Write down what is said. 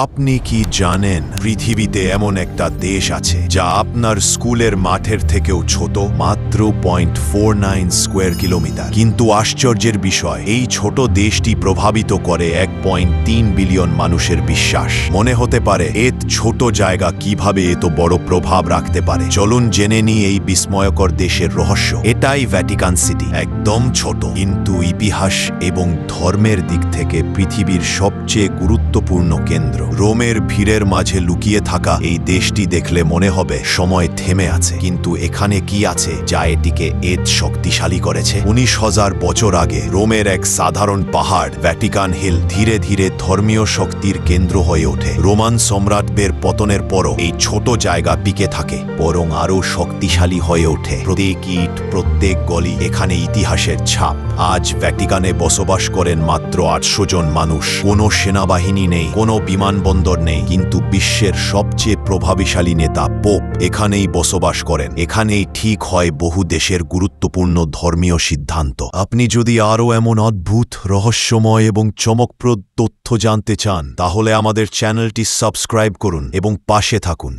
আপনি কি জানেন পৃথিবীতে এমন একটা দেশ আছে যা আপনার স্কুলের মাঠের থেকেও ছোট, মাত্র 0.49 স্কয়ার কিলোমিটার। কিন্তু আশ্চর্যের বিষয়, এই ছোট দেশটি প্রভাবিত করে 1.3 বিলিয়ন মানুষের বিশ্বাস। মনে হতে পারে এত ছোট জায়গা কিভাবে এত বড় প্রভাব রাখতে পারে। চলুন জেনে নিই এই বিস্ময়কর দেশের রহস্য। এটাই ভ্যাটিকান সিটি। একদম ছোট, কিন্তু ইতিহাস এবং ধর্মের দিক থেকে পৃথিবীর সবচেয়ে গুরুত্বপূর্ণ কেন্দ্র। রোমের ভিড়ের মাঝে লুকিয়ে থাকা এই দেশটি দেখলে মনে হবে সময় থেমে আছে। কিন্তু এখানে কি আছে যা এটিকে এত শক্তিশালী করেছে? 19,000 বছর আগে রোমের এক সাধারণ পাহাড় ভ্যাটিকান হিল ধীরে ধীরে ধর্মীয় শক্তির কেন্দ্র হয়ে ওঠে। রোমান সম্রাটদের পতনের পরও এই ছোট জায়গা টিকে থাকে, বরং আরও শক্তিশালী হয়ে ওঠে। প্রত্যেক ইট, প্রত্যেক গলি এখানে ইতিহাসের ছাপ। আজ ভ্যাটিকানে বসবাস করেন মাত্র 800 জন মানুষ। কোনো সেনাবাহিনী নেই, কোনো বিমানবন্দর নেই, কিন্তু বিশ্বের সবচেয়ে প্রভাবশালী নেতা পোপ এখানেই বসবাস করেন। এখানেই ঠিক হয় বহু দেশের গুরুত্বপূর্ণ ধর্মীয় সিদ্ধান্ত। আপনি যদি আরও এমন অদ্ভুত, রহস্যময় এবং চমকপ্রদ তথ্য জানতে চান, তাহলে আমাদের চ্যানেলটি সাবস্ক্রাইব করুন এবং পাশে থাকুন।